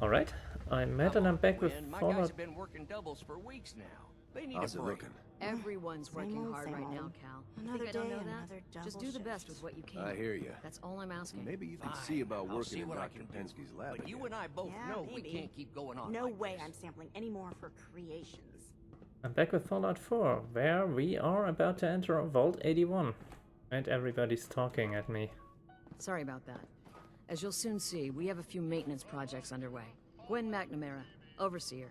Alright, I'm Matt and I'm back with My guys Fallout. have been working doubles for weeks now. They need How's a it break. looking? Everyone's working hard right now, Cal. Another Think I don't day, know that? another double Just do the best shift. with what you can. I hear you. That's all I'm asking. Maybe you could Fine, see about I'll working see in what I Dr. can do. Penske's lab But you again. and I both Yeah, know we maybe. can't keep going on No like way this. I'm sampling any more for creations. I'm back with Fallout 4, where we are about to enter Vault 81. And everybody's talking at me. Sorry about that. As you'll soon see, we have a few maintenance projects underway. Gwen McNamara, Overseer.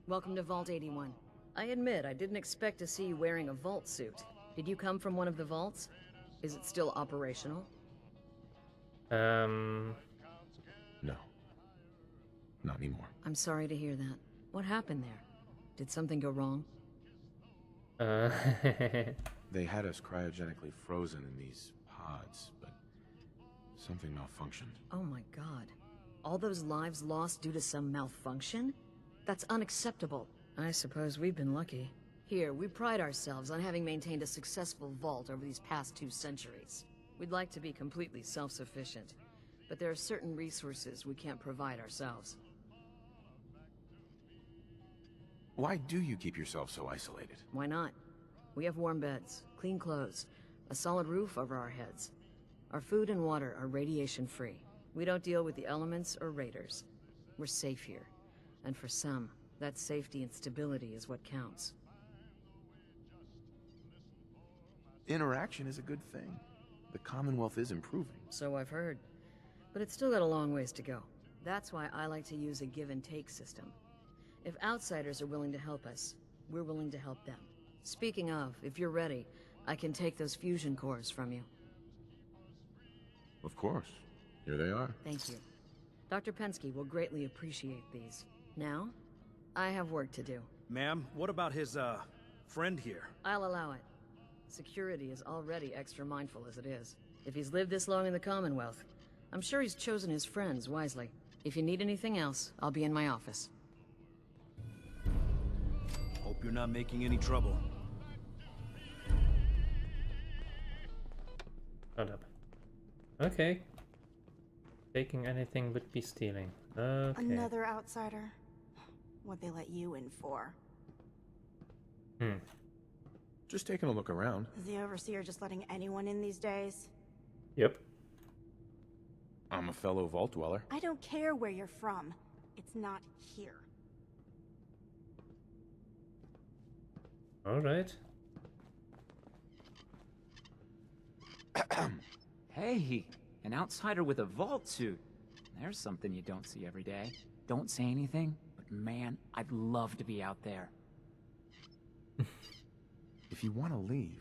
Welcome to Vault 81. I admit, I didn't expect to see you wearing a vault suit. Did you come from one of the vaults? Is it still operational? No. Not anymore. I'm sorry to hear that. What happened there? Did something go wrong? Uh, They had us cryogenically frozen in these pods, but something malfunctioned. Oh my god. All those lives lost due to some malfunction? That's unacceptable. I suppose we've been lucky. Here, we pride ourselves on having maintained a successful vault over these past 2 centuries. We'd like to be completely self-sufficient, but there are certain resources we can't provide ourselves. Why do you keep yourself so isolated? Why not? We have warm beds, clean clothes, a solid roof over our heads. Our food and water are radiation-free. We don't deal with the elements or raiders. We're safe here. And for some, that safety and stability is what counts. Interaction is a good thing. The Commonwealth is improving. So I've heard. But it's still got a long ways to go. That's why I like to use a give-and-take system. If outsiders are willing to help us, we're willing to help them. Speaking of, if you're ready, I can take those fusion cores from you. Of course. Here they are. Thank you. Dr. Penske will greatly appreciate these. Now, I have work to do. Ma'am, what about his, friend here? I'll allow it. Security is already extra mindful as it is. If he's lived this long in the Commonwealth, I'm sure he's chosen his friends wisely. If you need anything else, I'll be in my office. Hope you're not making any trouble. Hold up. Okay. Taking anything would be stealing. Okay. Another outsider. What'd they let you in for? Just taking a look around. Is the Overseer just letting anyone in these days? Yep. I'm a fellow Vault Dweller. I don't care where you're from. It's not here. Alright. Hey, an outsider with a vault suit. There's something you don't see every day. Don't say anything, but man, I'd love to be out there. If you want to leave,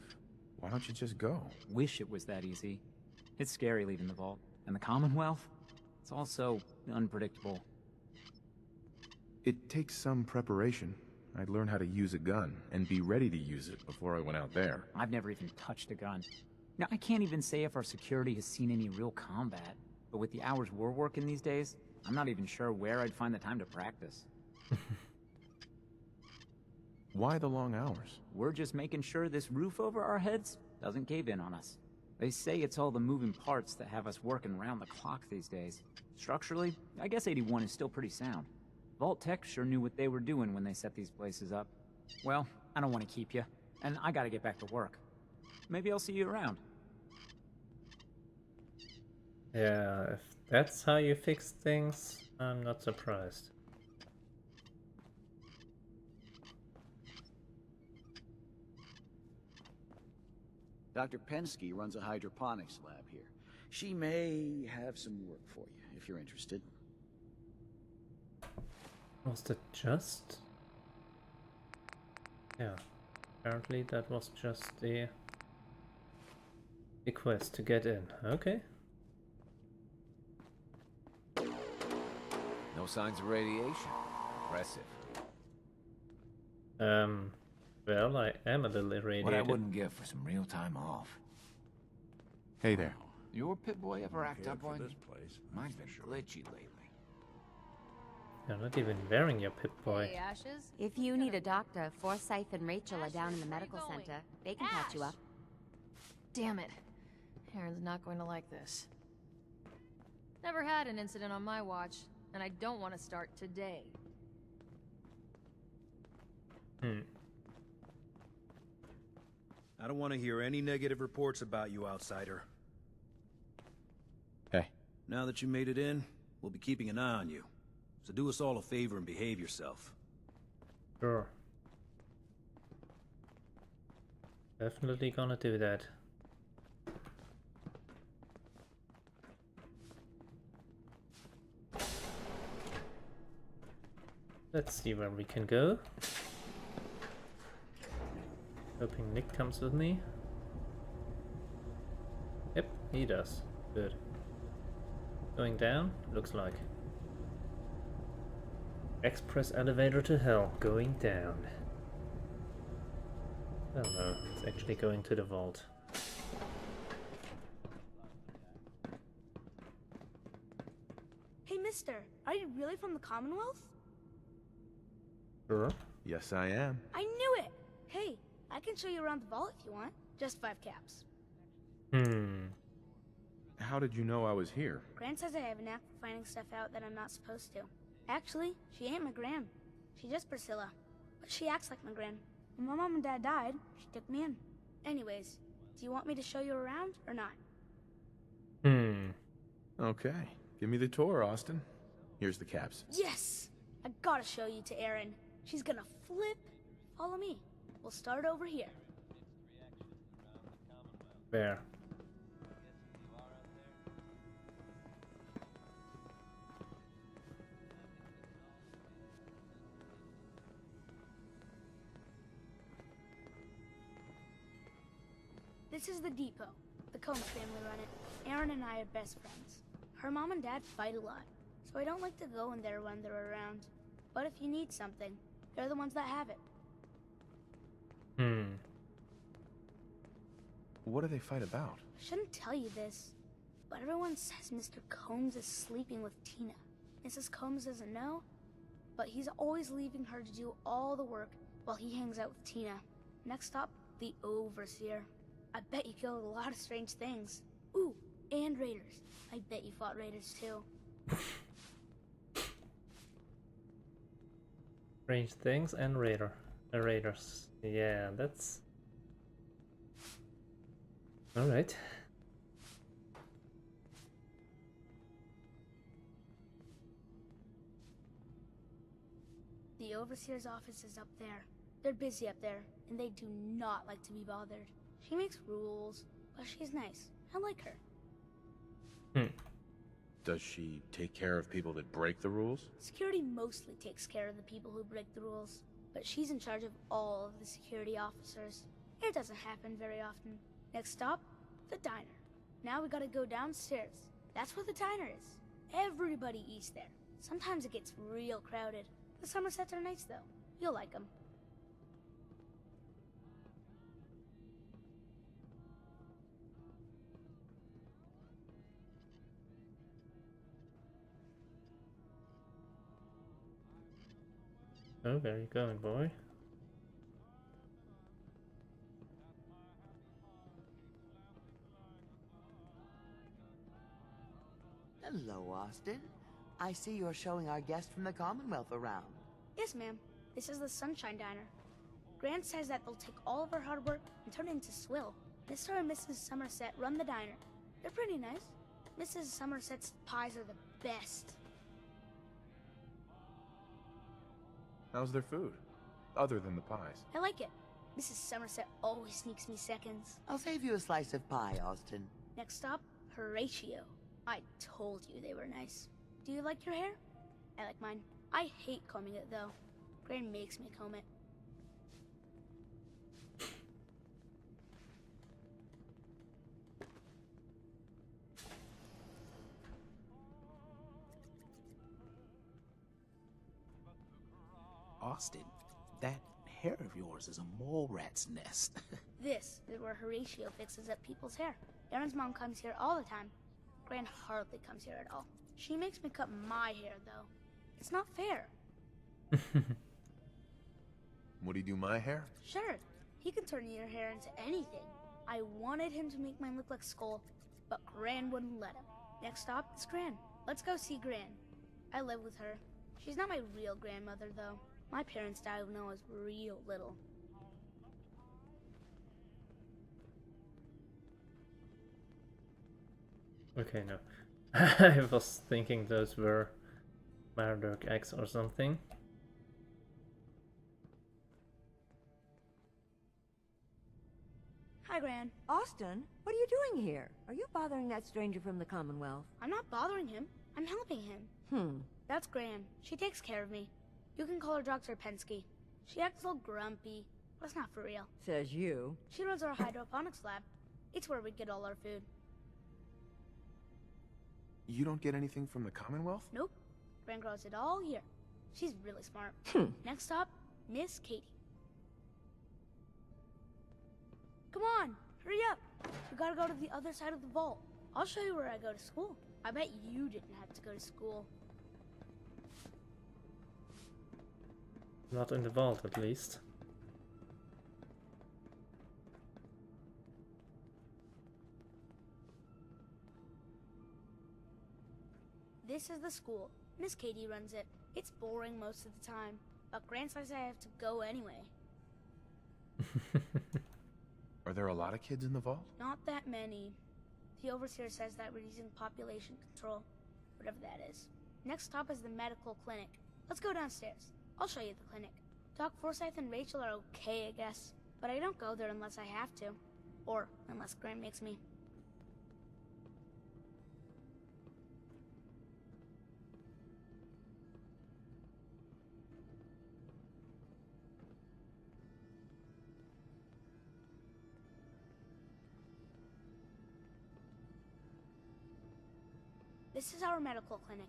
why don't you just go? Wish it was that easy. It's scary leaving the vault. And the Commonwealth? It's also unpredictable. It takes some preparation. I'd learn how to use a gun and be ready to use it before I went out there. I've never even touched a gun. Now, I can't even say if our security has seen any real combat, but with the hours we're working these days, I'm not even sure where I'd find the time to practice. Why the long hours? We're just making sure this roof over our heads doesn't cave in on us. They say it's all the moving parts that have us working round the clock these days. Structurally, I guess 81 is still pretty sound. Vault Tech sure knew what they were doing when they set these places up. Well, I don't want to keep you, and I gotta get back to work. Maybe I'll see you around. Yeah, if that's how you fix things, I'm not surprised. Dr. Penske runs a hydroponics lab here. She may have some work for you, if you're interested. Was that just? Yeah, apparently that was just the quest to get in. Okay. No signs of radiation. Impressive. Well, I am a little irradiated. What I wouldn't give for some real time off. Hey there. Your Pip-Boy ever act up on you? Mine's been glitchy lately. You're not even wearing your Pip-Boy. Hey, Ashes. If you need a doctor, Forsyth and Rachel are down in the medical center. They can patch you up. Damn it. Aaron's not going to like this. Never had an incident on my watch. And I don't want to start today. I don't want to hear any negative reports about you, outsider. Hey. Now that you made it in, we'll be keeping an eye on you. So do us all a favor and behave yourself. Sure. Definitely gonna do that. Let's see where we can go. Hoping Nick comes with me. Yep, he does. Good. Going down? Looks like. Express elevator to hell. Going down. Oh no, it's actually going to the vault. Hey, mister, are you really from the Commonwealth? Sure. Yes, I am. I knew it! Hey, I can show you around the vault if you want. Just 5 caps. How did you know I was here? Gran says I have a knack for finding stuff out that I'm not supposed to. Actually, she ain't my Gran. She's just Priscilla. But she acts like my Gran. When my mom and dad died, she took me in. Anyways, do you want me to show you around or not? Okay. Give me the tour, Austin. Here's the caps. Yes! I gotta show you to Erin. She's gonna flip. Follow me. We'll start over here. Where? This is the depot. The Combs family run it. Erin and I are best friends. Her mom and dad fight a lot, so I don't like to go in there when they're around. But if you need something, they're the ones that have it. What do they fight about? I shouldn't tell you this, but everyone says Mr. Combs is sleeping with Tina. Mrs. Combs doesn't know, but he's always leaving her to do all the work while he hangs out with Tina. Next stop, the Overseer. I bet you killed a lot of strange things. Ooh, and raiders. I bet you fought raiders too. Strange things and raiders. Yeah, that's... Alright. The Overseer's office is up there. They're busy up there, and they do not like to be bothered. She makes rules, but she's nice. I like her. Does she take care of people that break the rules? Security mostly takes care of the people who break the rules, but she's in charge of all of the security officers. It doesn't happen very often. Next stop, the diner. Now we gotta go downstairs. That's where the diner is. Everybody eats there. Sometimes it gets real crowded. The Somersets are nice though. You'll like them. Oh, where are you going, boy? Hello, Austin. I see you're showing our guest from the Commonwealth around. Yes, ma'am. This is the Sunshine Diner. Grant says that they'll take all of our hard work and turn it into swill. Mr. and Mrs. Somerset run the diner. They're pretty nice. Mrs. Somerset's pies are the best. How's their food? Other than the pies. I like it. Mrs. Somerset always sneaks me seconds. I'll save you a slice of pie, Austin. Next stop, Horatio. I told you they were nice. Do you like your hair? I like mine. I hate combing it, though. Gran makes me comb it. Austin, that hair of yours is a mole rat's nest. This is where Horatio fixes up people's hair. Aaron's mom comes here all the time. Gran hardly comes here at all. She makes me cut my hair, though. It's not fair. Would he do my hair? Sure, he can turn your hair into anything. I wanted him to make mine look like Skull, but Gran wouldn't let him. Next stop is Gran. Let's go see Gran. I live with her. She's not my real grandmother, though. My parents died when I was real little. Okay, no. I was thinking those were Marduk eggs or something. Hi, Gran. Austin, what are you doing here? Are you bothering that stranger from the Commonwealth? I'm not bothering him. I'm helping him. That's Gran. She takes care of me. You can call her Dr. Pensky. She acts a little grumpy, but it's not for real. Says you. She runs our hydroponics lab. It's where we get all our food. You don't get anything from the Commonwealth? Nope. Gran grows it all here. She's really smart. Next stop, Miss Katie. Come on, hurry up. We gotta go to the other side of the vault. I'll show you where I go to school. I bet you didn't have to go to school. Not in the vault, at least. This is the school. Miss Katie runs it. It's boring most of the time, but Gran says I have to go anyway. Are there a lot of kids in the vault? Not that many. The overseer says that we're using population control, whatever that is. Next stop is the medical clinic. Let's go downstairs. I'll show you the clinic. Doc Forsyth and Rachel are okay, I guess, but I don't go there unless I have to, or unless Gran makes me. This is our medical clinic.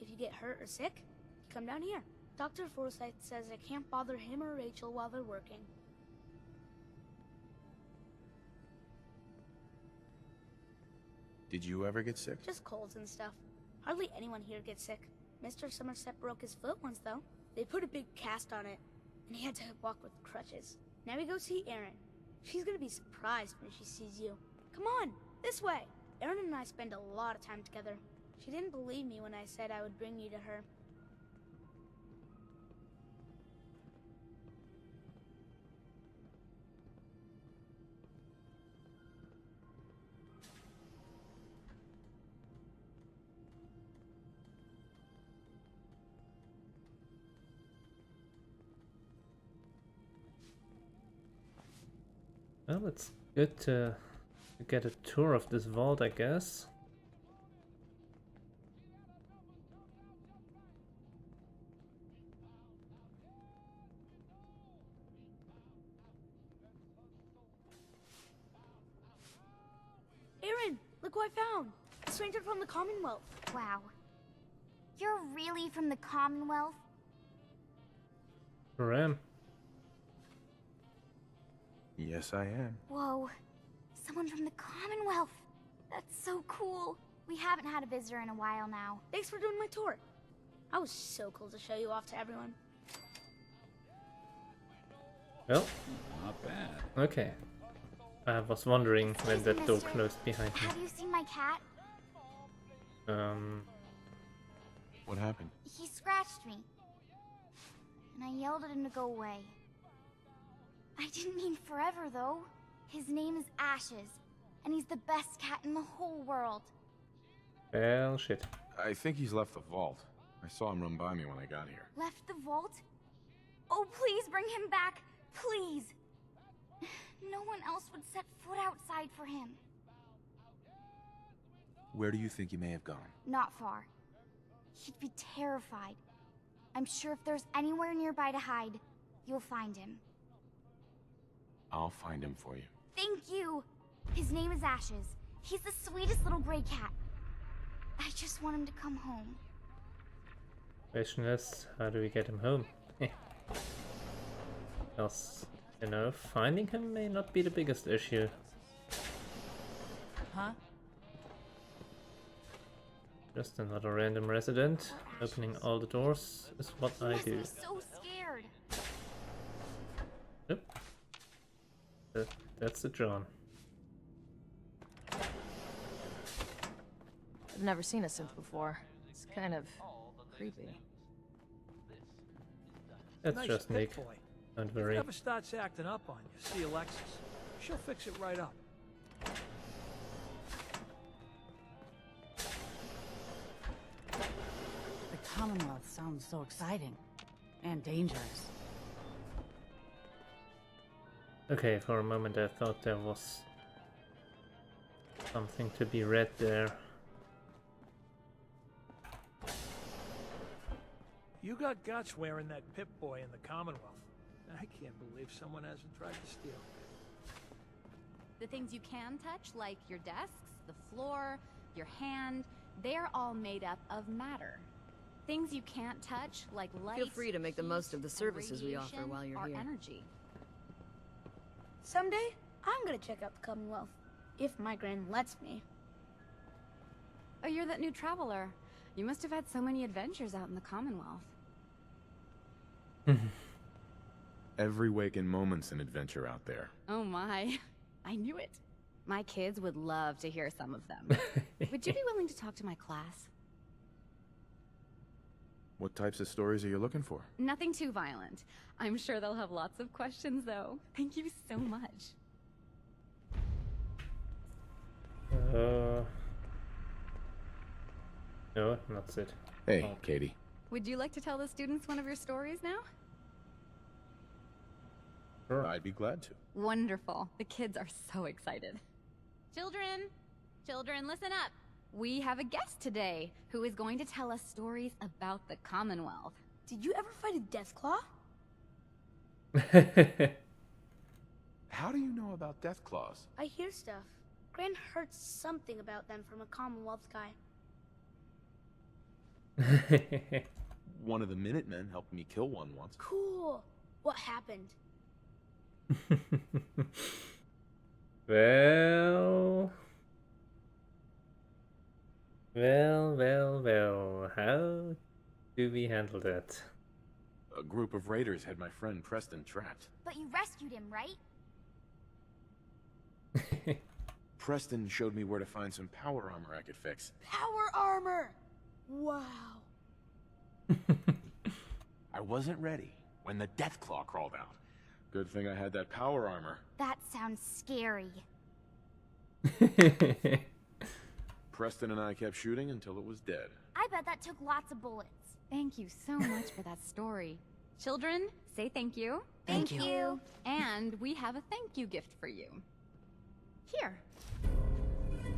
If you get hurt or sick, you come down here. Dr. Forsyth says I can't bother him or Rachel while they're working. Did you ever get sick? Just colds and stuff. Hardly anyone here gets sick. Mr. Somerset broke his foot once, though. They put a big cast on it, and he had to walk with crutches. Now we go see Erin. She's gonna be surprised when she sees you. Come on, this way. Erin and I spend a lot of time together. She didn't believe me when I said I would bring you to her. Well, it's good to get a tour of this vault, I guess. Erin, look who I found! A stranger from the Commonwealth. Wow. You're really from the Commonwealth? Sure am. Yes, I am. Whoa. Someone from the Commonwealth. That's so cool. We haven't had a visitor in a while now. Thanks for doing my tour. I was so cool to show you off to everyone. Well, Not bad. okay. I was wondering when that door closed behind me. Have you seen my cat? What happened? He scratched me. And I yelled at him to go away. I didn't mean forever, though. His name is Ashes, and he's the best cat in the whole world. Well, shit. I think he's left the vault. I saw him run by me when I got here. Left the vault? Oh, please bring him back. Please. No one else would set foot outside for him. Where do you think he may have gone? Not far. He'd be terrified. I'm sure if there's anywhere nearby to hide, you'll find him. I'll find him for you. Thank you! His name is Ashes. He's the sweetest little gray cat. I just want him to come home. Question is, how do we get him home? Else, you know, finding him may not be the biggest issue. Huh? Just another random resident. Opening all the doors is what I do. I'm so scared. Yep. That's the John. I've never seen a synth before. It's kind of creepy. That's Nice just pit Nick. boy. Don't If it worry. ever starts acting up on you, see Alexis. She'll fix it right up. The Commonwealth sounds so exciting. And dangerous. Okay, for a moment I thought there was something to be read there. You got guts wearing that pip boy in the Commonwealth. I can't believe someone hasn't tried to steal it. The things you can touch, like your desks, the floor, your hand, they're all made up of matter. Things you can't touch, like light, Feel free to make the most of the heat, and services we offer radiation, while you're are here. energy. Someday, I'm gonna check out the Commonwealth. If my grand lets me. Oh, you're that new traveler. You must have had so many adventures out in the Commonwealth. Every waking moment's an adventure out there. Oh my. I knew it. My kids would love to hear some of them. Would you be willing to talk to my class? What types of stories are you looking for? Nothing too violent. I'm sure they'll have lots of questions, though. Thank you so much. No, that's it. Hey, Oh. Katie. Would you like to tell the students one of your stories now? Sure. I'd be glad to. Wonderful. The kids are so excited. Children! Children, listen up! We have a guest today who is going to tell us stories about the Commonwealth. Did you ever fight a Deathclaw? How do you know about Deathclaws? I hear stuff. Gran heard something about them from a Commonwealth guy. One of the Minutemen helped me kill one once. Cool. What happened? Well, how do we handle that? A group of raiders had my friend Preston trapped. But you rescued him, right? Preston showed me where to find some power armor I could fix. Power armor! Wow. I wasn't ready when the Deathclaw crawled out. Good thing I had that power armor. That sounds scary. Preston and I kept shooting until it was dead. I bet that took lots of bullets. Thank you so much for that story. Children, say thank you. Thank you. And we have a thank you gift for you. Here.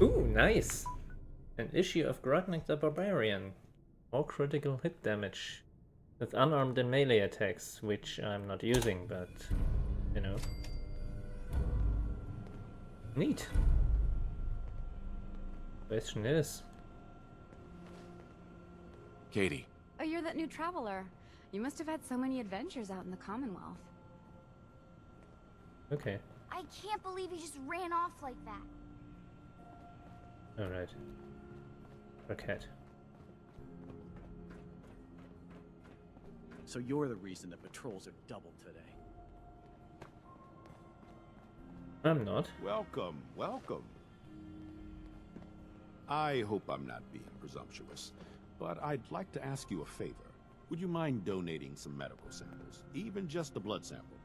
Ooh, nice! An issue of Grotnik the Barbarian. More critical hit damage. With unarmed and melee attacks, which I'm not using, but, you know. Neat. Question is... Katie. Oh, you're that new traveler. You must have had so many adventures out in the Commonwealth. Okay, I can't believe he just ran off like that. alright. Raquette. So you're the reason the patrols are doubled today. I'm not. Welcome, welcome. I hope I'm not being presumptuous, but I'd like to ask you a favor. Would you mind donating some medical samples? Even just a blood sample.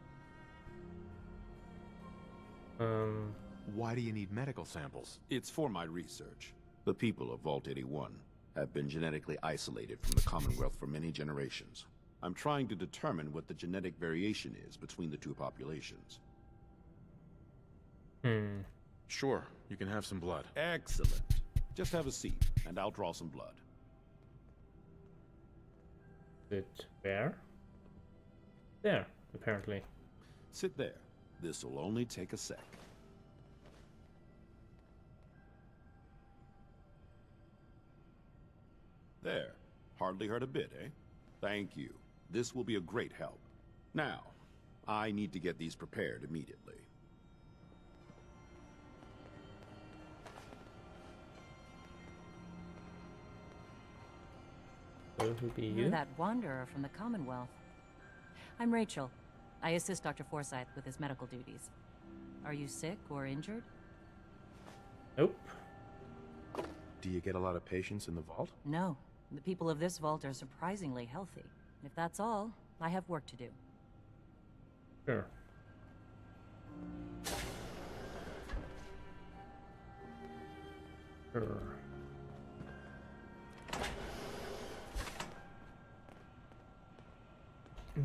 Why do you need medical samples? It's for my research. The people of Vault 81 have been genetically isolated from the Commonwealth for many generations. I'm trying to determine what the genetic variation is between the two populations. Sure, you can have some blood. Excellent. Just have a seat, and I'll draw some blood. Where? There, apparently. Sit there. This'll only take a sec. There. Hardly hurt a bit, eh? Thank you. This will be a great help. Now, I need to get these prepared immediately. So who be You're you? that wanderer from the Commonwealth. I'm Rachel. I assist Dr. Forsyth with his medical duties. Are you sick or injured? Nope. Do you get a lot of patients in the vault? No. The people of this vault are surprisingly healthy. If that's all, I have work to do. Sure. Sure.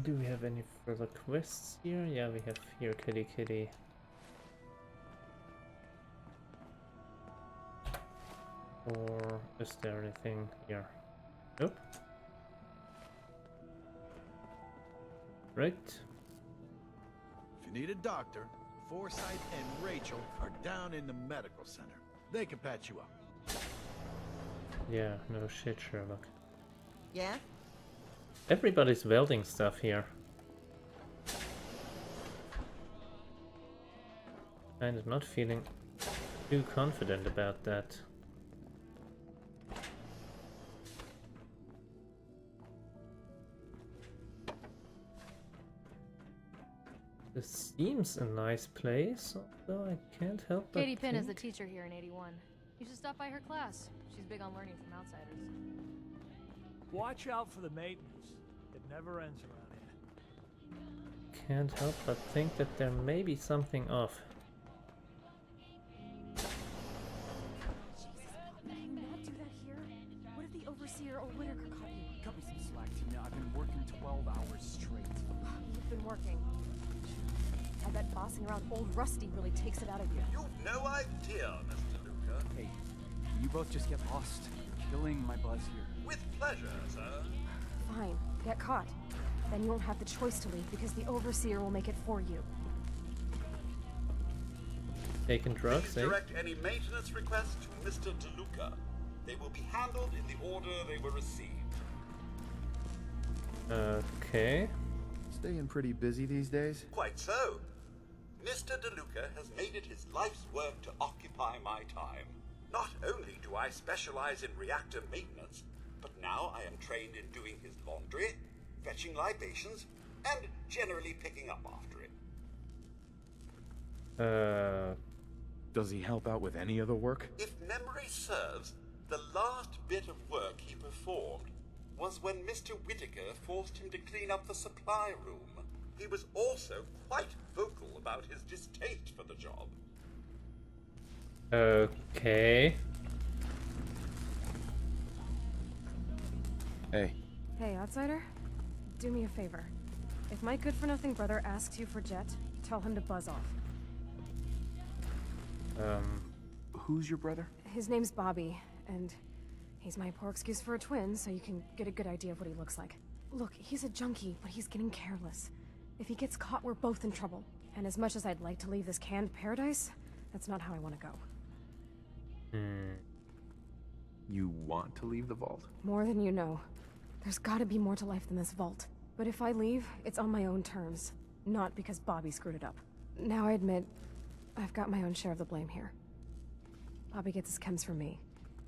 Do we have any further quests here? Yeah, we have here Kitty Kitty. Or is there anything here? Nope. Right. If you need a doctor, Forsyth and Rachel are down in the medical center. They can patch you up. Yeah, no shit, Sherlock. Yeah? Everybody's welding stuff here. Kind of not feeling too confident about that. This seems a nice place, although I can't help but Katie Pinn is the think... teacher here in 81. You should stop by her class. She's big on learning from outsiders. Watch out for the maintenance. It never ends around here. Can't help but think that there may be something off. Can you not do that here? What if the overseer or Whitaker caught you? Cut me some slack, Tina. I've been working 12 hours straight. You've been working. I bet bossing around old Rusty really takes it out of you. You've no idea, Mr. Luca. Hey, you both just get lost. You're killing my buzz here. With pleasure, sir. Fine, get caught. Then you won't have the choice to leave because the overseer will make it for you. Taking drugs, Please direct any maintenance requests to Mr. DeLuca. They will be handled in the order they were received. Okay. Staying pretty busy these days? Quite so. Mr. DeLuca has made it his life's work to occupy my time. Not only do I specialize in reactor maintenance, but now I am trained in doing his laundry, fetching libations, and generally picking up after him. Does he help out with any of the work? If memory serves, the last bit of work he performed was when Mr. Whitaker forced him to clean up the supply room. He was also quite vocal about his distaste for the job. Okay. Hey. Hey, outsider. Do me a favor. If my good-for-nothing brother asks you for Jet, tell him to buzz off. Who's your brother? His name's Bobby, and he's my poor excuse for a twin, so you can get a good idea of what he looks like. Look, he's a junkie, but he's getting careless. If he gets caught, we're both in trouble. And as much as I'd like to leave this canned paradise, that's not how I want to go. You want to leave the vault? More than you know. There's gotta be more to life than this vault. But if I leave, it's on my own terms. Not because Bobby screwed it up. Now I admit, I've got my own share of the blame here. Bobby gets his chems from me,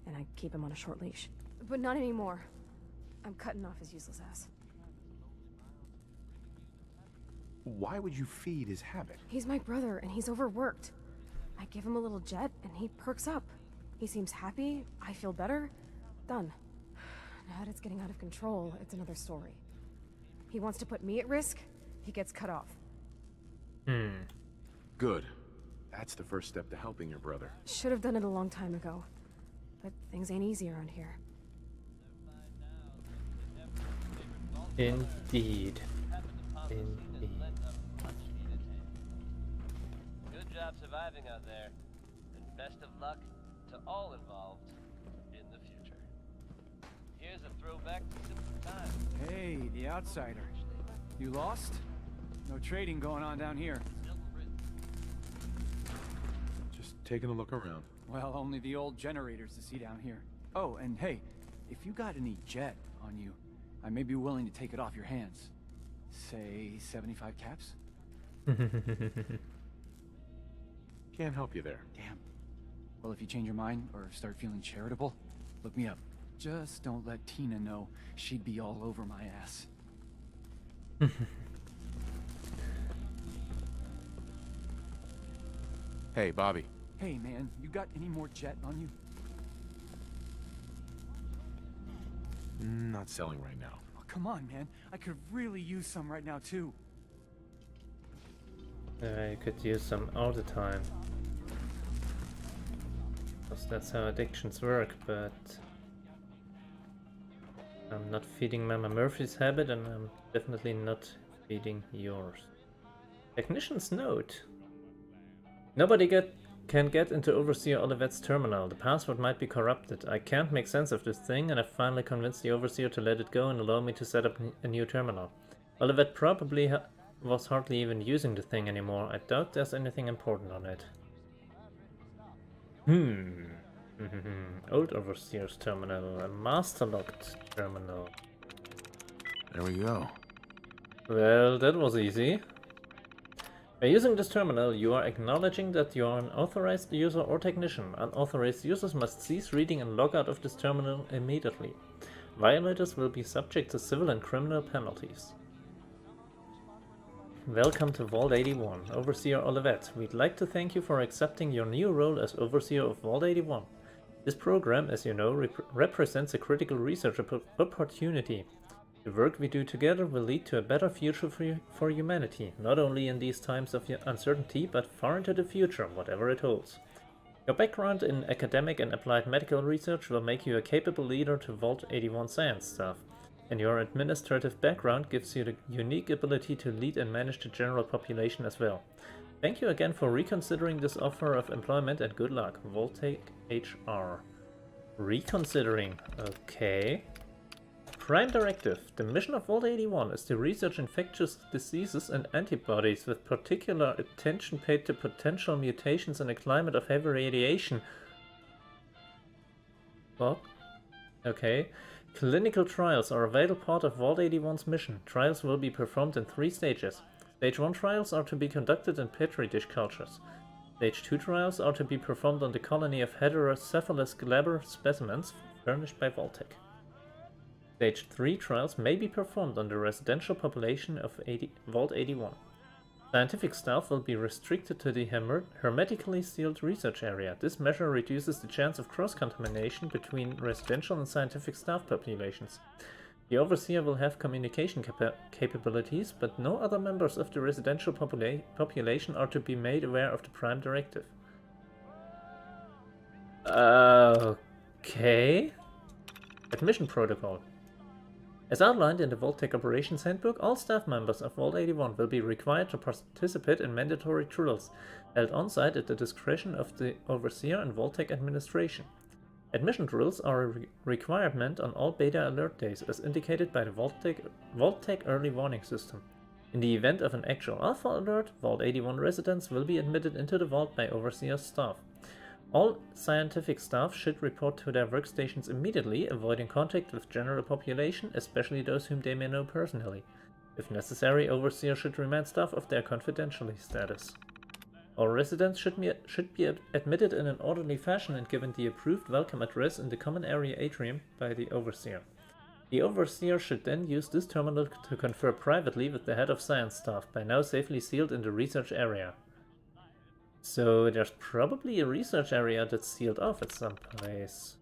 and I keep him on a short leash. But not anymore. I'm cutting off his useless ass. Why would you feed his habit? He's my brother, and he's overworked. I give him a little jet, and he perks up. He seems happy, I feel better. Done. Now that it's getting out of control, it's another story. He wants to put me at risk, he gets cut off. Good. That's the first step to helping your brother. Should have done it a long time ago. But things ain't easy around here. Indeed. Indeed. Good job surviving out there, and best of luck to all involved in the future. Here's a throwback to simpler times. Hey, the outsider. You lost? No trading going on down here. Just taking a look around. Well, only the old generators to see down here. Oh, and hey, if you got any jet on you, I may be willing to take it off your hands. Say 75 caps? Can't help you there. Damn. Well, if you change your mind or start feeling charitable, look me up. Just don't let Tina know. She'd be all over my ass. Hey, Bobby. Hey, man, you got any more jet on you? Not selling right now. Oh, come on, man. I could really use some right now, too. You could use some all the time. Because that's how addictions work, but I'm not feeding Mama Murphy's habit, and I'm definitely not feeding yours. Technician's note. Nobody can get into Overseer Olivet's terminal. The password might be corrupted. I can't make sense of this thing, and I've finally convinced the Overseer to let it go and allow me to set up a new terminal. Olivet probably was hardly even using the thing anymore. I doubt there's anything important on it. Old Overseer's terminal. A master-locked terminal. There we go. Well, that was easy. By using this terminal, you are acknowledging that you are an authorized user or technician. Unauthorized users must cease reading and log out of this terminal immediately. Violators will be subject to civil and criminal penalties. Welcome to Vault 81, Overseer Olivet. We'd like to thank you for accepting your new role as Overseer of Vault 81. This program, as you know, represents a critical research opportunity. The work we do together will lead to a better future for humanity, not only in these times of uncertainty, but far into the future, whatever it holds. Your background in academic and applied medical research will make you a capable leader to Vault 81 science staff, and your administrative background gives you the unique ability to lead and manage the general population as well. Thank you again for reconsidering this offer of employment, and good luck. Voltaic HR. Reconsidering. Okay. Prime Directive. The mission of Vault 81 is to research infectious diseases and antibodies, with particular attention paid to potential mutations in a climate of heavy radiation. What? Okay. Clinical trials are a vital part of Vault 81's mission. Trials will be performed in 3 stages. Stage 1 trials are to be conducted in petri dish cultures. Stage 2 trials are to be performed on the colony of heterocephalus glaber specimens furnished by Vault-Tec. Stage 3 trials may be performed on the residential population of Vault 81. Scientific staff will be restricted to the hermetically sealed research area. This measure reduces the chance of cross-contamination between residential and scientific staff populations. The Overseer will have communication capabilities, but no other members of the residential population are to be made aware of the Prime Directive. Okay. Admission protocol. As outlined in the Vault-Tec Operations Handbook, all staff members of Vault 81 will be required to participate in mandatory drills, held on-site at the discretion of the Overseer and Vault-Tec administration. Admission drills are a requirement on all beta alert days, as indicated by the Vault-Tec early warning system. In the event of an actual alpha alert, Vault 81 residents will be admitted into the vault by Overseer's staff. All scientific staff should report to their workstations immediately, avoiding contact with general population, especially those whom they may know personally. If necessary, Overseer should remind staff of their confidentiality status. All residents should be admitted in an orderly fashion and given the approved welcome address in the common area atrium by the Overseer. The Overseer should then use this terminal to confer privately with the head of science staff, by now safely sealed in the research area. So there's probably a research area that's sealed off at some place.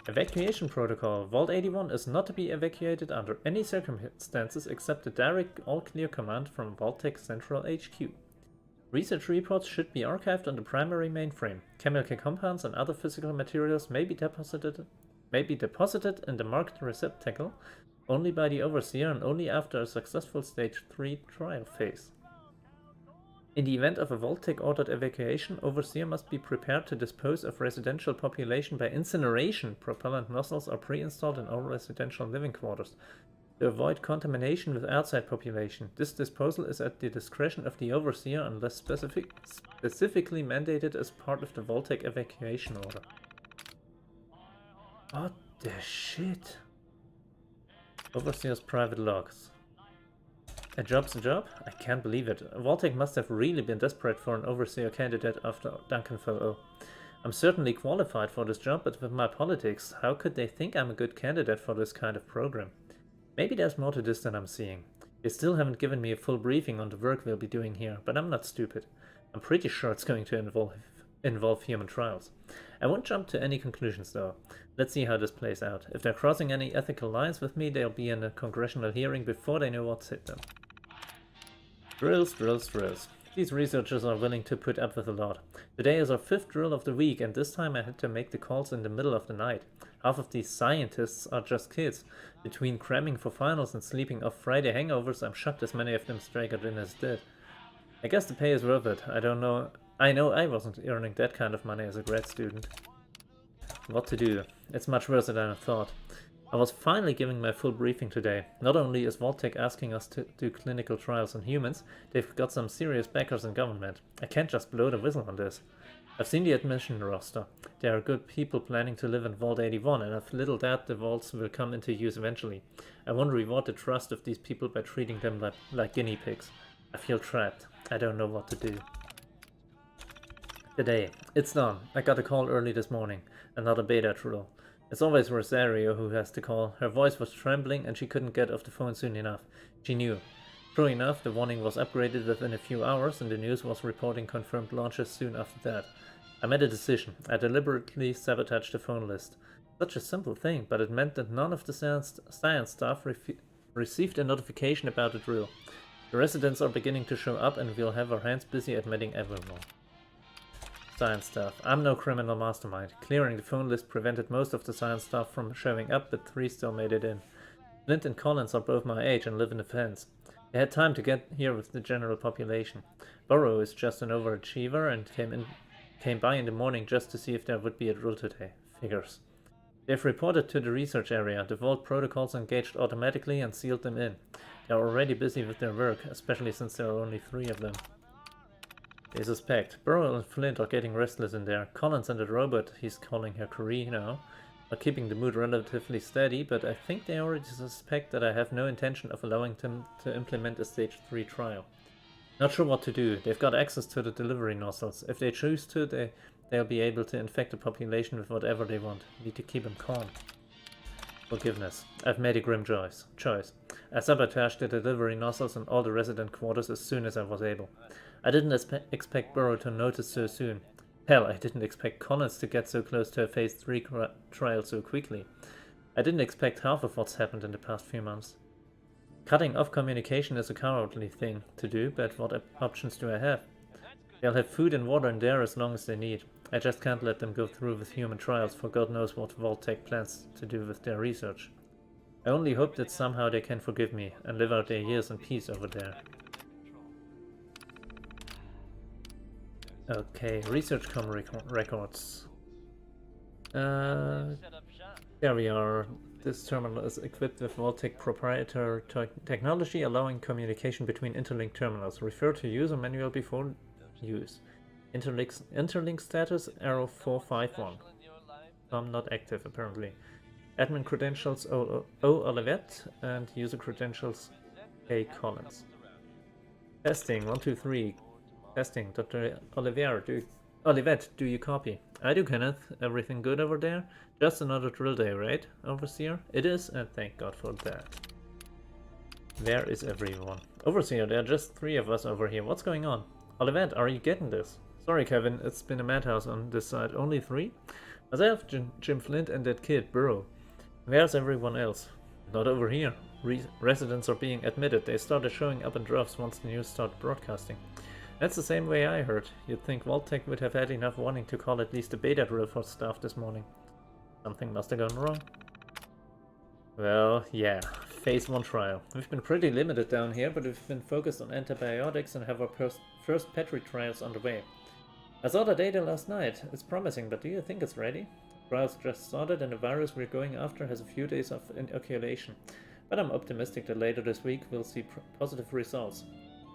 Evacuation protocol. Vault 81 is not to be evacuated under any circumstances except the direct all-clear command from Vault-Tec Central HQ. Research reports should be archived on the primary mainframe. Chemical compounds and other physical materials may be deposited in the marked receptacle only by the Overseer and only after a successful Stage 3 trial phase. In the event of a Vault-Tec ordered evacuation, Overseer must be prepared to dispose of residential population by incineration. Propellant nozzles are pre-installed in all residential living quarters to avoid contamination with outside population. This disposal is at the discretion of the Overseer unless specifically mandated as part of the Vault-Tec evacuation order. What the shit? Overseer's private logs. A job's a job? I can't believe it. Vault-Tec must have really been desperate for an Overseer candidate after Duncan fell ill. I'm certainly qualified for this job, but with my politics, how could they think I'm a good candidate for this kind of program? Maybe there's more to this than I'm seeing. They still haven't given me a full briefing on the work we'll be doing here, but I'm not stupid. I'm pretty sure it's going to involve human trials. I won't jump to any conclusions though. Let's see how this plays out. If they're crossing any ethical lines with me, they'll be in a congressional hearing before they know what's hit them. Drills, drills, drills. These researchers are willing to put up with a lot. Today is our 5th drill of the week, and this time I had to make the calls in the middle of the night. Half of these scientists are just kids. Between cramming for finals and sleeping off Friday hangovers, I'm shocked as many of them straggled in as did. I guess the pay is worth it. I know I wasn't earning that kind of money as a grad student. What to do? It's much worse than I thought. I was finally giving my full briefing today. Not only is Vault-Tec asking us to do clinical trials on humans, they've got some serious backers in government. I can't just blow the whistle on this. I've seen the admission roster. There are good people planning to live in Vault 81, and I've little doubt the vaults will come into use eventually. I won't reward the trust of these people by treating them like guinea pigs. I feel trapped. I don't know what to do. Today. It's done. I got a call early this morning. Another beta drill. It's always Rosario who has to call. Her voice was trembling and she couldn't get off the phone soon enough. She knew. True enough, the warning was upgraded within a few hours and the news was reporting confirmed launches soon after that. I made a decision. I deliberately sabotaged the phone list. Such a simple thing, but it meant that none of the science staff received a notification about the drill. The residents are beginning to show up and we'll have our hands busy admitting everyone. Science staff. I'm no criminal mastermind. Clearing the phone list prevented most of the science staff from showing up, but 3 still made it in. Flint and Collins are both my age and live in the fence. They had time to get here with the general population. Burrow is just an overachiever and came by in the morning just to see if there would be a drill today. Figures. They've reported to the research area. The vault protocols engaged automatically and sealed them in. They are already busy with their work, especially since there are only 3 of them. They suspect. Burrow and Flint are getting restless in there. Collins and the robot, he's calling her Curie now, are keeping the mood relatively steady, but I think they already suspect that I have no intention of allowing them to implement a stage 3 trial. Not sure what to do. They've got access to the delivery nozzles. If they choose to, they'll be able to infect the population with whatever they want. Need to keep them calm. Forgiveness. I've made a grim choice. I sabotaged the delivery nozzles in all the resident quarters as soon as I was able. I didn't expect Burrow to notice so soon. Hell, I didn't expect Collins to get so close to a phase 3 trial so quickly. I didn't expect half of what's happened in the past few months. Cutting off communication is a cowardly thing to do, but what options do I have? They'll have food and water in there as long as they need. I just can't let them go through with human trials for God knows what Vault-Tec plans to do with their research. I only hope that somehow they can forgive me and live out their years in peace over there. Okay, ResearchCom records. There we are. This terminal is equipped with Vault-Tec proprietary technology allowing communication between interlinked terminals. Refer to user manual before use. Interlink status arrow 451. Not active apparently. Admin credentials O. Olivet and user credentials A. Collins. Testing 1, 2, 3. Testing, Dr. Olivet, do you copy? I do, Kenneth. Everything good over there? Just another drill day, right, Overseer? It is, and thank God for that. Where is everyone? Overseer, there are just 3 of us over here. What's going on? Olivet, are you getting this? Sorry, Kevin, it's been a madhouse on this side. Only 3? Myself, Jim Flint, and that kid, Burrow. Where's everyone else? Not over here. Residents are being admitted. They started showing up in droves once the news started broadcasting. That's the same way I heard. You'd think Vault-Tec would have had enough warning to call at least a beta drill for staff this morning. Something must have gone wrong. Well, yeah. Phase 1 trial. We've been pretty limited down here, but we've been focused on antibiotics and have our first Petri trials underway. I saw the data last night. It's promising, but do you think it's ready? Trials just started and the virus we're going after has a few days of inoculation. But I'm optimistic that later this week we'll see positive results.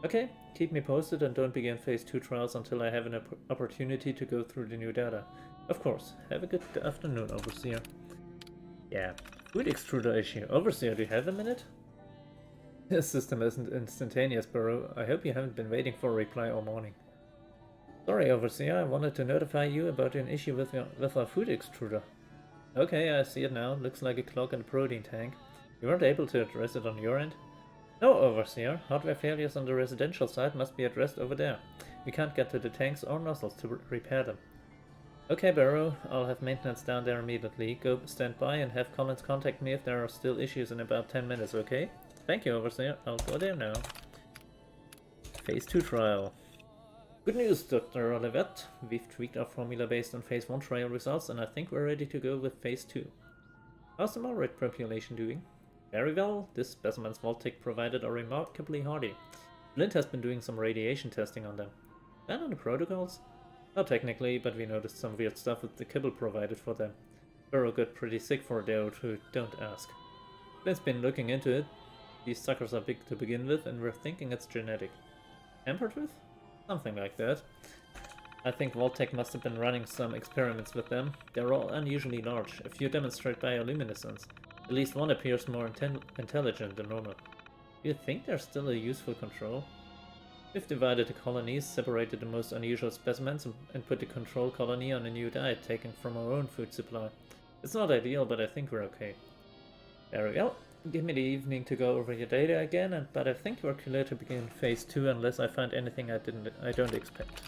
Okay, keep me posted and don't begin phase 2 trials until I have an opportunity to go through the new data. Of course, have a good afternoon, Overseer. Yeah, food extruder issue. Overseer, do you have a minute? This system isn't instantaneous, Burrow. I hope you haven't been waiting for a reply all morning. Sorry, Overseer, I wanted to notify you about an issue with our food extruder. Okay, I see it now. Looks like a clog in the protein tank. You weren't able to address it on your end? No, Overseer. Hardware failures on the residential side must be addressed over there. We can't get to the tanks or nozzles to repair them. Okay, Barrow, I'll have maintenance down there immediately. Go stand by and have Collins contact me if there are still issues in about 10 minutes, okay? Thank you, Overseer. I'll go there now. Phase 2 trial. Good news, Dr. Olivet. We've tweaked our formula based on Phase 1 trial results, and I think we're ready to go with Phase 2. How's the Morrid population doing? Very well. This specimen's Voltic provided are remarkably hardy. Flint has been doing some radiation testing on them. That on the protocols? Not technically, but we noticed some weird stuff with the kibble provided for them. Burrow got pretty sick for a day or two, don't ask. Flint's been looking into it. These suckers are big to begin with, and we're thinking it's genetic. Tampered with? Something like that. I think Voltec must have been running some experiments with them. They're all unusually large. A few demonstrate bioluminescence. At least one appears more intelligent than normal. Do you think there's still a useful control? We've divided the colonies, separated the most unusual specimens, and put the control colony on a new diet taken from our own food supply. It's not ideal, but I think we're okay. Very well. Give me the evening to go over your data again, but I think we're clear to begin Phase 2 unless I find anything I don't expect.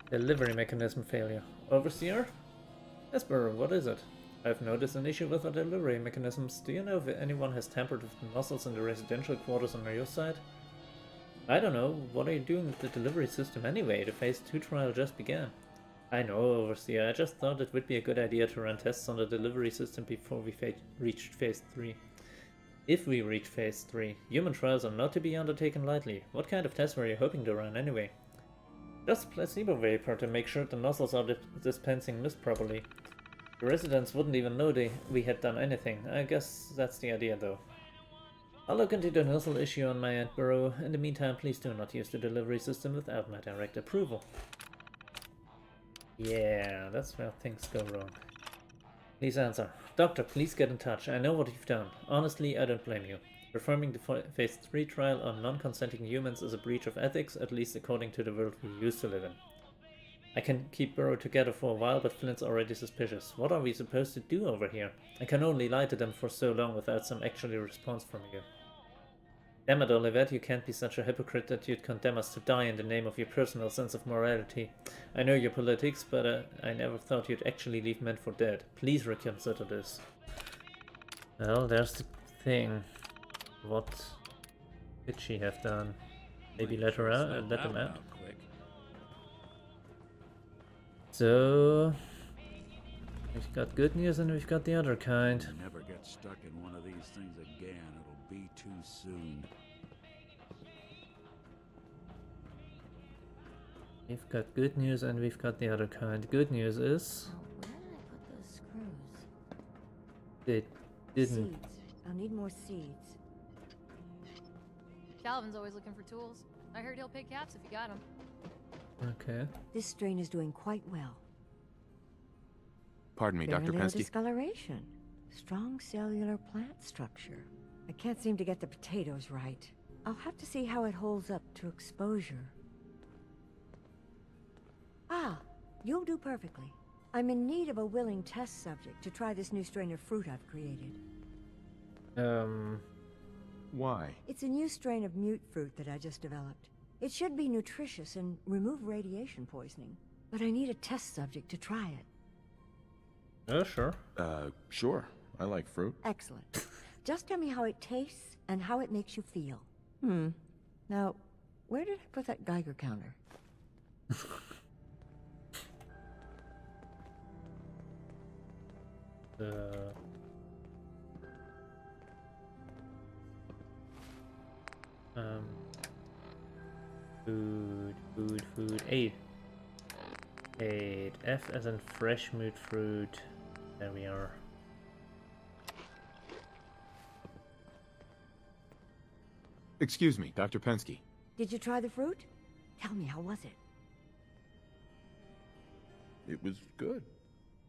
Delivery mechanism failure. Overseer? Esper, what is it? I've noticed an issue with our delivery mechanisms. Do you know if anyone has tampered with the nozzles in the residential quarters on your side? I don't know. What are you doing with the delivery system anyway? The Phase 2 trial just began. I know, Overseer. I just thought it would be a good idea to run tests on the delivery system before we reached Phase 3. If we reach Phase 3, human trials are not to be undertaken lightly. What kind of tests were you hoping to run anyway? Just placebo vapor to make sure the nozzles are dispensing mist properly. The residents wouldn't even know we had done anything. I guess that's the idea though. I'll look into the nozzle issue on my end, Burrow. In the meantime, please do not use the delivery system without my direct approval. Yeah, that's where things go wrong. Please answer. Doctor, please get in touch. I know what you've done. Honestly, I don't blame you. Performing the Phase 3 trial on non-consenting humans is a breach of ethics, at least according to the world we used to live in. I can keep Burrow together for a while, but Flint's already suspicious. What are we supposed to do over here? I can only lie to them for so long without some actual response from you. Damn it, Olivet, you can't be such a hypocrite that you'd condemn us to die in the name of your personal sense of morality. I know your politics, but I never thought you'd actually leave men for dead. Please reconsider this. Well, there's the thing. What did she have done? Maybe let her out, let them out. So we've got good news and we've got the other kind. Never get stuck in one of these things again. It'll be too soon. We've got good news and we've got the other kind. Good news is where did I put those screws? they didn't. Seeds. I'll need more seeds. Calvin's always looking for tools. I heard he'll pay caps if you got them. Okay. This strain is doing quite well. Pardon me, Dr. Very Penske. little discoloration. Strong cellular plant structure. I can't seem to get the potatoes right. I'll have to see how it holds up to exposure. Ah, you'll do perfectly. I'm in need of a willing test subject to try this new strain of fruit I've created. Why? It's a new strain of mute fruit that I just developed. It should be nutritious and remove radiation poisoning, but I need a test subject to try it. Oh, sure. Sure. I like fruit. Excellent. Just tell me how it tastes and how it makes you feel. Now, where did I put that Geiger counter? Food. 8. F as in fresh mute fruit. There we are. Excuse me, Dr. Penske. Did you try the fruit? Tell me, how was it? It was good.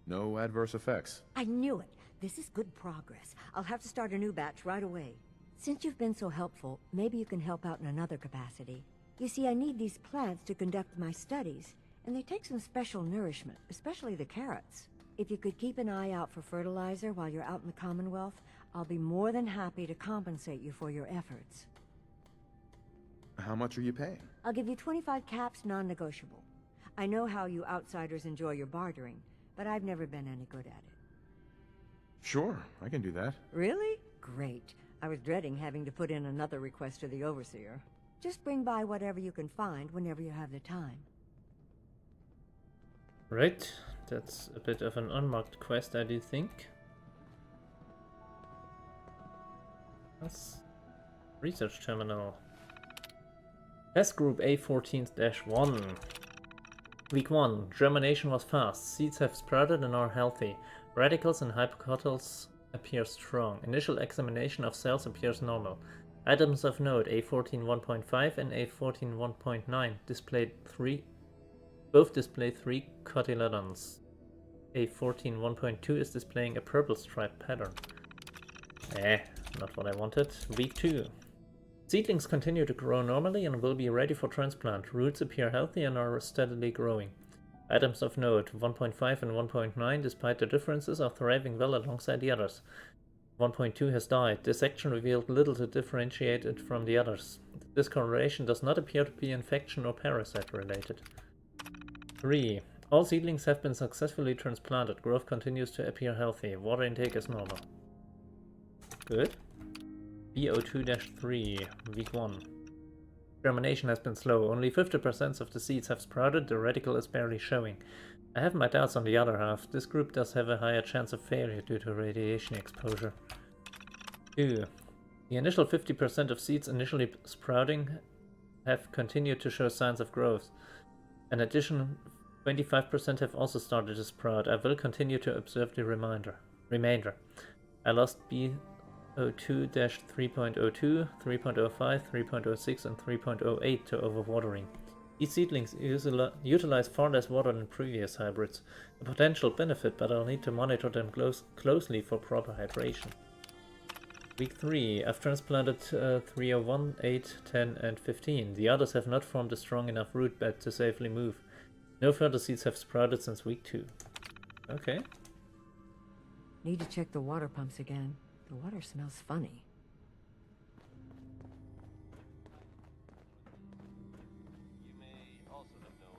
No adverse effects. I knew it. This is good progress. I'll have to start a new batch right away. Since you've been so helpful, maybe you can help out in another capacity. You see, I need these plants to conduct my studies, and they take some special nourishment, especially the carrots. If you could keep an eye out for fertilizer while you're out in the Commonwealth, I'll be more than happy to compensate you for your efforts. How much are you paying? I'll give you 25 caps, non-negotiable. I know how you outsiders enjoy your bartering, but I've never been any good at it. Sure, I can do that. Really? Great. I was dreading having to put in another request to the Overseer. Just bring by whatever you can find whenever you have the time. Right, that's a bit of an unmarked quest, I do think. That's research terminal. Test group A14-1. Week 1. Germination was fast. Seeds have sprouted and are healthy. Radicals and hypocotyls appear strong. Initial examination of cells appears normal. Items of note A14-1.5 and A14-1.9 both display 3 cotyledons. A14-1.2 is displaying a purple stripe pattern. Not what I wanted. Week 2. Seedlings continue to grow normally and will be ready for transplant. Roots appear healthy and are steadily growing. Items of note 1.5 and 1.9, despite the differences, are thriving well alongside the others. 1.2 has died. This action revealed little to differentiate it from the others. This correlation does not appear to be infection or parasite related. 3. All seedlings have been successfully transplanted. Growth continues to appear healthy. Water intake is normal. Good. BO2-3, week 1. Germination has been slow. Only 50% of the seeds have sprouted. The radical is barely showing. I have my doubts on the other half. This group does have a higher chance of failure due to radiation exposure. 2. The initial 50% of seeds initially sprouting have continued to show signs of growth. In addition, 25% have also started to sprout. I will continue to observe the remainder. I lost BO2-3.02, 3.05, 3.06 and 3.08 to overwatering. These seedlings utilize far less water than previous hybrids. A potential benefit, but I'll need to monitor them closely for proper hydration. Week 3. I've transplanted 301, 8, 10 and 15. The others have not formed a strong enough root bed to safely move. No further seeds have sprouted since week 2. Okay. Need to check the water pumps again. The water smells funny.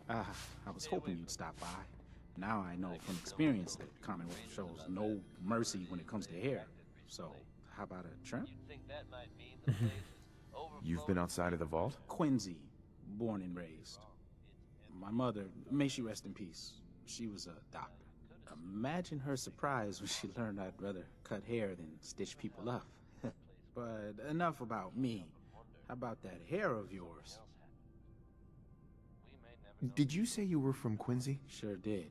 I was hoping you'd stop by. Now I know from experience that Commonwealth shows no mercy when it comes to hair. So, how about a trim? You've been outside of the vault? Quincy, born and raised. My mother, may she rest in peace, she was a doctor. Imagine her surprise when she learned I'd rather cut hair than stitch people up. But enough about me. How about that hair of yours? Did you say you were from Quincy? Sure did.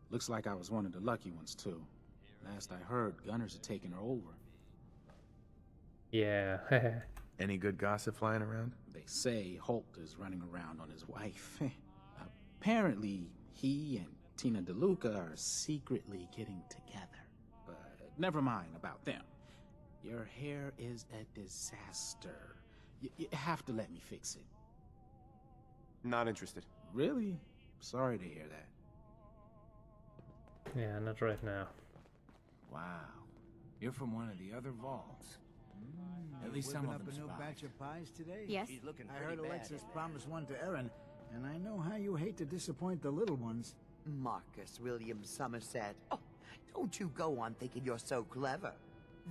Looks like I was one of the lucky ones, too. Last I heard, gunners are taking her over. Yeah. Any good gossip flying around? They say Holt is running around on his wife. Apparently, he and Tina DeLuca are secretly getting together. But never mind about them. Your hair is a disaster. You have to let me fix it. Not interested. Really? Sorry to hear that. Yeah, not right now. Wow. You're from one of the other vaults. At least some of them up a new survived. batch of pies today? Yes. I heard Alexis promised one to Erin, and I know how you hate to disappoint the little ones. Marcus William Somerset. Oh, don't you go on thinking you're so clever.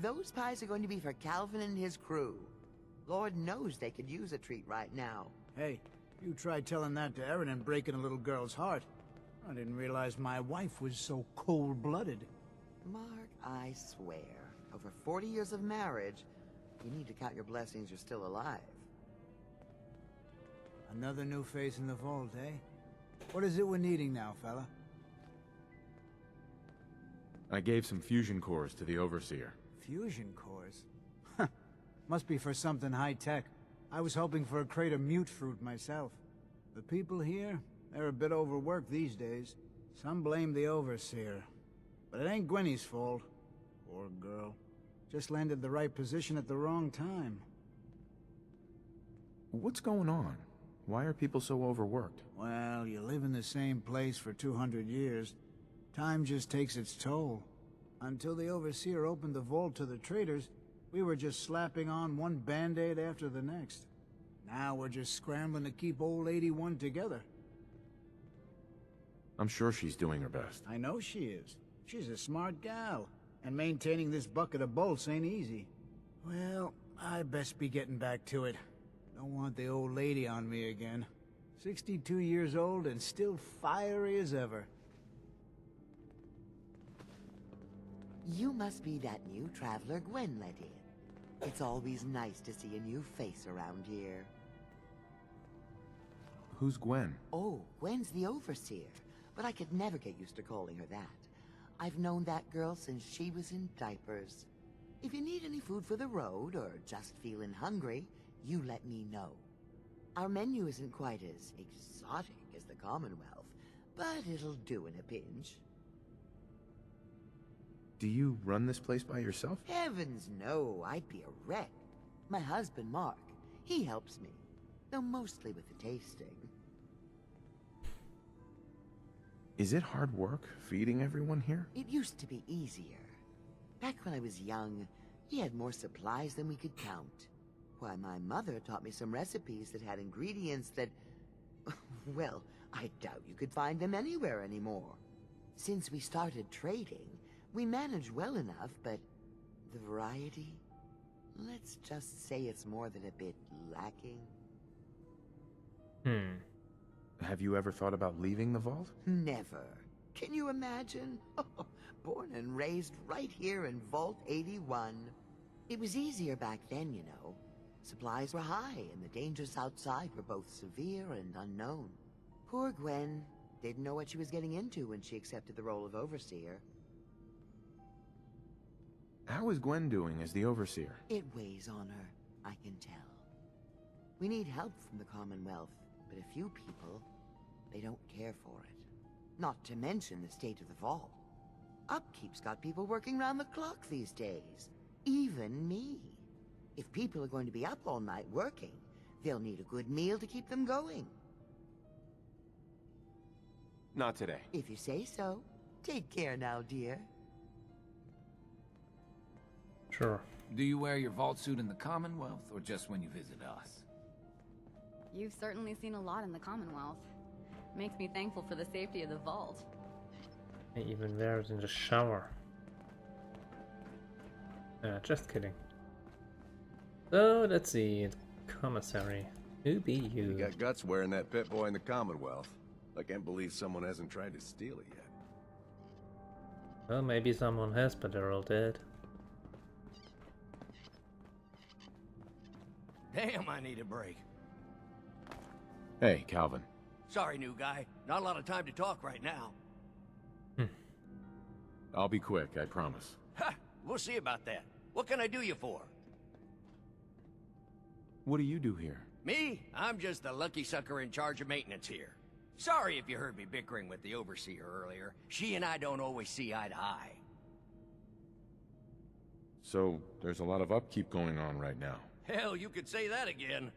Those pies are going to be for Calvin and his crew. Lord knows they could use a treat right now. Hey, you tried telling that to Erin and breaking a little girl's heart. I didn't realize my wife was so cold-blooded. Mark, I swear, over 40 years of marriage, you need to count your blessings you're still alive. Another new face in the vault, eh? What is it we're needing now, fella? I gave some fusion cores to the Overseer. Fusion cores? Huh. Must be for something high-tech. I was hoping for a crate of mute fruit myself. The people here, they're a bit overworked these days. Some blame the Overseer. But it ain't Gwenny's fault. Poor girl. Just landed the right position at the wrong time. What's going on? Why are people so overworked? Well, you live in the same place for 200 years. Time just takes its toll. Until the Overseer opened the vault to the traders, we were just slapping on one band-aid after the next. Now we're just scrambling to keep old 81 together. I'm sure she's doing her best. I know she is. She's a smart gal. And maintaining this bucket of bolts ain't easy. Well, I best be getting back to it. Don't want the old lady on me again. 62 years old and still fiery as ever. You must be that new traveler Gwen let in. It's always nice to see a new face around here. Who's Gwen? Oh, Gwen's the overseer, but I could never get used to calling her that. I've known that girl since she was in diapers. If you need any food for the road, or just feeling hungry, you let me know. Our menu isn't quite as exotic as the Commonwealth, but it'll do in a pinch. Do you run this place by yourself? Heavens no, I'd be a wreck. My husband, Mark, he helps me, though mostly with the tasting. Is it hard work feeding everyone here? It used to be easier. Back when I was young, we had more supplies than we could count. Why, my mother taught me some recipes that had ingredients that... well, I doubt you could find them anywhere anymore. Since we started trading, we managed well enough, but the variety? Let's just say it's more than a bit lacking. Have you ever thought about leaving the vault? Never. Can you imagine? Born and raised right here in Vault 81. It was easier back then, you know. Supplies were high, and the dangers outside were both severe and unknown. Poor Gwen didn't know what she was getting into when she accepted the role of Overseer. How is Gwen doing as the Overseer? It weighs on her, I can tell. We need help from the Commonwealth, but a few people, they don't care for it. Not to mention the state of the vault. Upkeep's got people working round the clock these days. Even me. If people are going to be up all night working, they'll need a good meal to keep them going. Not today. If you say so. Take care now, dear. Sure. Do you wear your vault suit in the Commonwealth, or just when you visit us? You've certainly seen a lot in the Commonwealth. Makes me thankful for the safety of the vault. I even wear it in the shower. Just kidding. So, let's see. Commissary. Who be you? You got guts wearing that pit boy in the Commonwealth. I can't believe someone hasn't tried to steal it yet. Well, maybe someone has, but they're all dead. Damn, I need a break. Hey, Calvin. Sorry, new guy. Not a lot of time to talk right now. I'll be quick, I promise. Ha! We'll see about that. What can I do you for? What do you do here? Me? I'm just the lucky sucker in charge of maintenance here. Sorry if you heard me bickering with the Overseer earlier. She and I don't always see eye to eye. So, there's a lot of upkeep going on right now. Hell, you could say that again.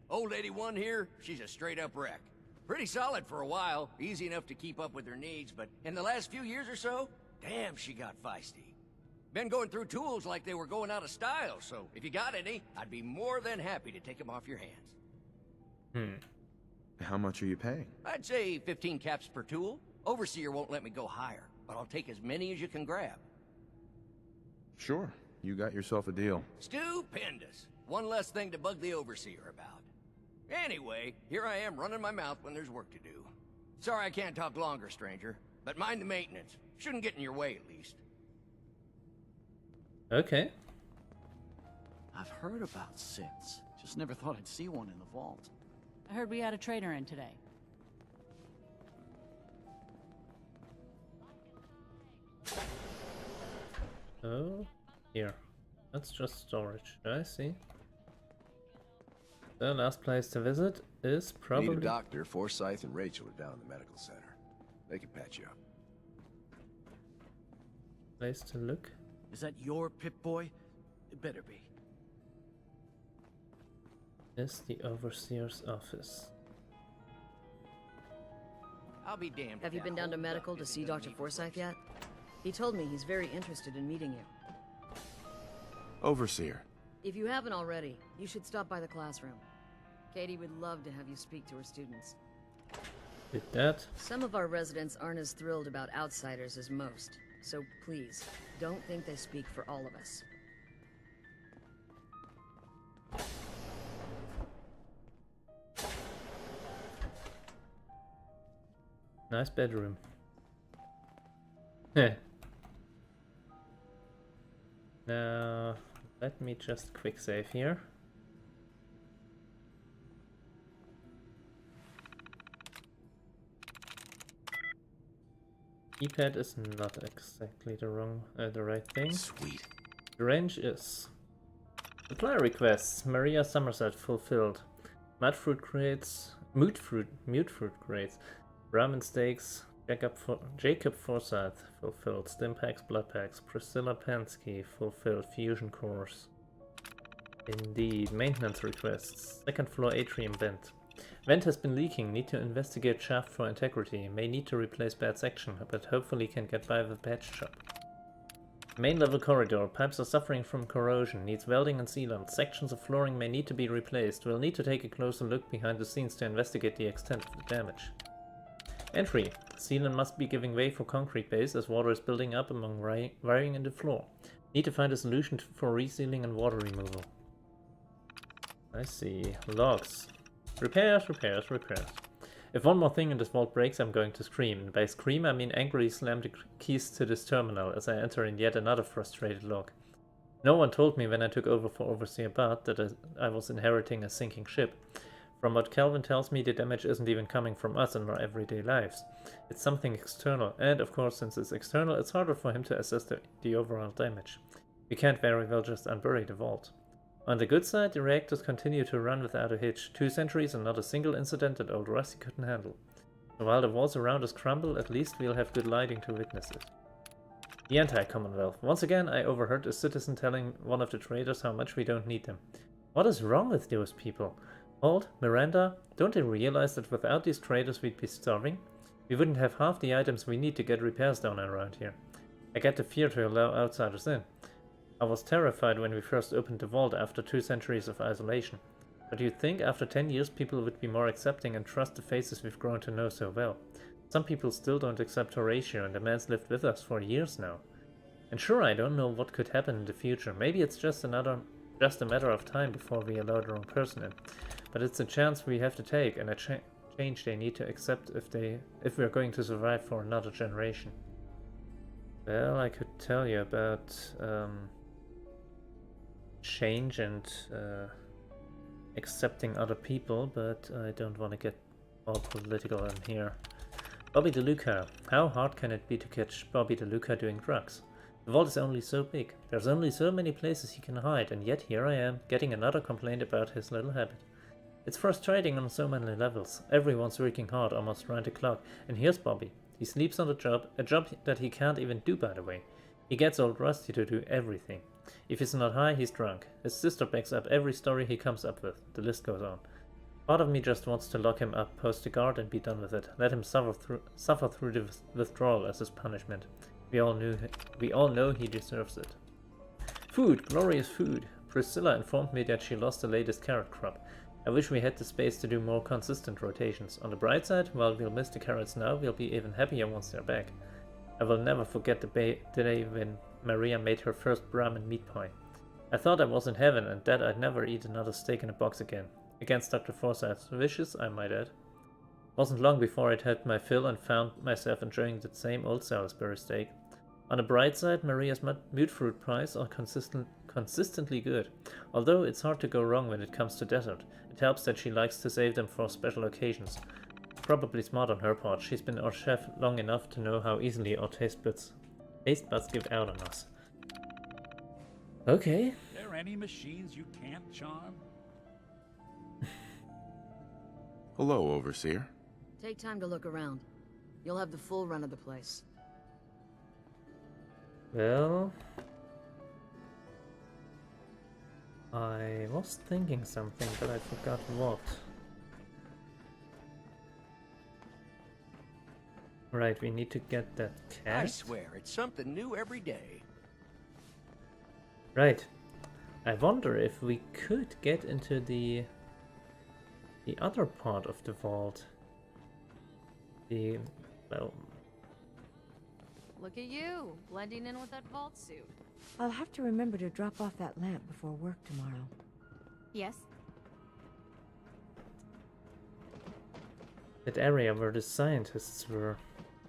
Old Lady One here, she's a straight-up wreck. Pretty solid for a while, easy enough to keep up with her needs, but in the last few years or so, damn, she got feisty. Been going through tools like they were going out of style, so if you got any, I'd be more than happy to take them off your hands. How much are you paying? I'd say 15 caps per tool. Overseer won't let me go higher, but I'll take as many as you can grab. Sure, you got yourself a deal. Stupendous. One less thing to bug the Overseer about. Anyway, here I am running my mouth when there's work to do. Sorry I can't talk longer, stranger, but mind the maintenance. Shouldn't get in your way, at least. Okay. I've heard about Sits. Just never thought I'd see one in the vault. I heard we had a trader in today. Oh, here. That's just storage. I see. The last place to visit is probably... Need a doctor. Forsyth and Rachel are down in the medical center. They can patch you up. Place to look. Is that your Pip-Boy? It better be. Is the Overseer's office. I'll be damned. Have you been down to medical to see Dr. Forsyth yet? He told me he's very interested in meeting you. Overseer. If you haven't already, you should stop by the classroom. Katie would love to have you speak to her students. Did that. Some of our residents aren't as thrilled about outsiders as most, so please, don't think they speak for all of us. Nice bedroom. Heh. Now, let me just quick save here. Keypad is not exactly the right thing. Sweet. The range is. Supply requests. Maria Somerset fulfilled. Mute fruit crates. Ramen steaks. Jacob Forsyth fulfilled. Stim packs, blood packs. Priscilla Pansky fulfilled. Fusion cores. Indeed. Maintenance requests. Second floor atrium vent. Vent has been leaking. Need to investigate shaft for integrity. May need to replace bad section, but hopefully can get by with patch job. Main level corridor. Pipes are suffering from corrosion. Needs welding and sealant. Sections of flooring may need to be replaced. We'll need to take a closer look behind the scenes to investigate the extent of the damage. Entry. Sealant must be giving way for concrete base as water is building up among wiring in the floor. Need to find a solution for resealing and water removal. I see. Logs. Repairs. If one more thing in this vault breaks, I'm going to scream. And by scream, I mean angrily slam the keys to this terminal as I enter in yet another frustrated log. No one told me when I took over for Overseer Bart that I was inheriting a sinking ship. From what Calvin tells me, the damage isn't even coming from us in our everyday lives. It's something external, and of course, since it's external, it's harder for him to assess the overall damage. We can't very well just unbury the vault. On the good side, the reactors continue to run without a hitch. 2 centuries and not a single incident that old Rusty couldn't handle. So while the walls around us crumble, at least we'll have good lighting to witness it. The anti-Commonwealth. Once again, I overheard a citizen telling one of the traders how much we don't need them. What is wrong with those people? Holt, Miranda, don't they realize that without these traders we'd be starving? We wouldn't have half the items we need to get repairs done around here. I get the fear to allow outsiders in. I was terrified when we first opened the vault after 2 centuries of isolation. But you'd think after 10 years people would be more accepting and trust the faces we've grown to know so well. Some people still don't accept Horatio, and the man's lived with us for years now. And sure, I don't know what could happen in the future. Maybe it's just a matter of time before we allow the wrong person in. But it's a chance we have to take, and a change they need to accept if we're going to survive for another generation. Well, I could tell you about change and accepting other people, but I don't want to get all political in here. Bobby DeLuca. How hard can it be to catch Bobby DeLuca doing drugs? The vault is only so big. There's only so many places he can hide, and yet here I am, getting another complaint about his little habit. It's frustrating on so many levels. Everyone's working hard almost round the clock, and here's Bobby. He sleeps on the job, a job that he can't even do, by the way. He gets old Rusty to do everything. If he's not high, he's drunk. His sister backs up every story he comes up with. The list goes on. Part of me just wants to lock him up, post a guard, and be done with it. Let him suffer through the withdrawal as his punishment. We all know he deserves it. Food, glorious food. Priscilla informed me that she lost the latest carrot crop. I wish we had the space to do more consistent rotations. On the bright side, while we'll miss the carrots now, we'll be even happier once they're back. I will never forget the day when Maria made her first Brahmin meat pie. I thought I was in heaven and that I'd never eat another steak in a box again. Against Dr. Forsyth's wishes, I might add. Wasn't long before I'd had my fill and found myself enjoying that same old Salisbury steak. On the bright side, Maria's mute fruit pies are consistently good, although it's hard to go wrong when it comes to dessert. It helps that she likes to save them for special occasions. Probably smart on her part. She's been our chef long enough to know how easily our taste buds give out on us. Okay. There any machines you can't charm? Hello, Overseer. Take time to look around. You'll have the full run of the place. Well, I was thinking something, but I forgot what. Right, we need to get that cat. I swear, it's something new every day. Right. I wonder if we could get into the other part of the vault. The, well, Look at you, blending in with that vault suit. I'll have to remember to drop off that lamp before work tomorrow. Yes? that area where the scientists were.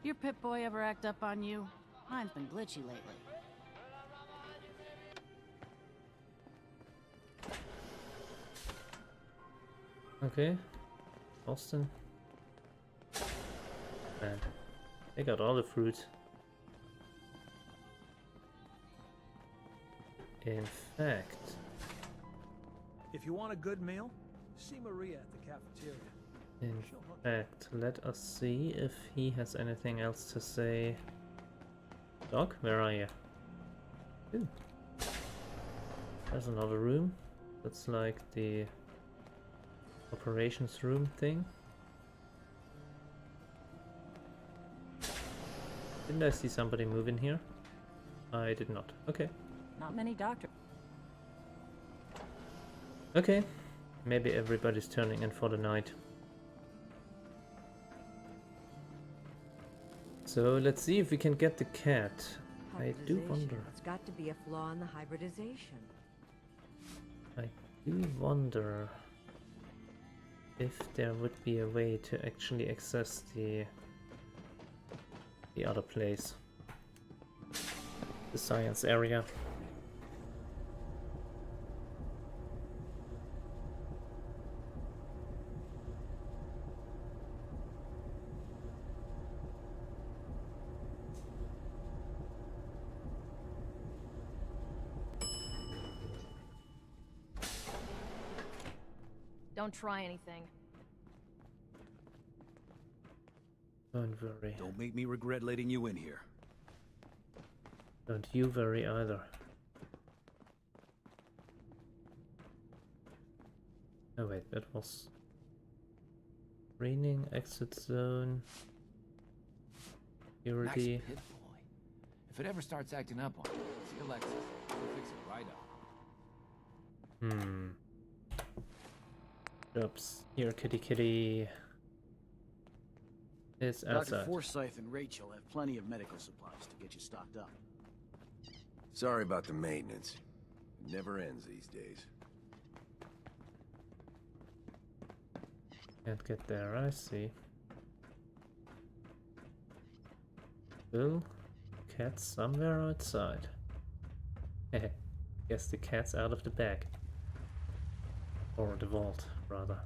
Your Pip-Boy ever act up on you? Mine's been glitchy lately. Okay. Austin. Man, they got all the fruit. In fact, If you want a good meal, see Maria at the cafeteria. in fact, let us see if he has anything else to say. Doc, where are you? Ooh. There's another room. That's like the operations room thing. Didn't I see somebody move in here? I did not. Okay. Not many doctors. Okay. Maybe everybody's turning in for the night. So let's see if we can get the cat. I do wonder. It's got to be a flaw in the hybridization. I do wonder if there would be a way to actually access the other place. The science area. Don't try anything. Don't worry. Don't make me regret letting you in here. Don't you worry either. Oh wait, that was screening, exit zone, security. Nice Pip-Boy. If it ever starts acting up on you, see Alexis. She'll fix it right up. Oops. Here, kitty kitty. It's outside. Dr. Forsyth and Rachel have plenty of medical supplies to get you stocked up. Sorry about the maintenance. It never ends these days. Can't get there, I see. Still, cat's somewhere outside. Heh, guess the cat's out of the bag. Or the vault, rather.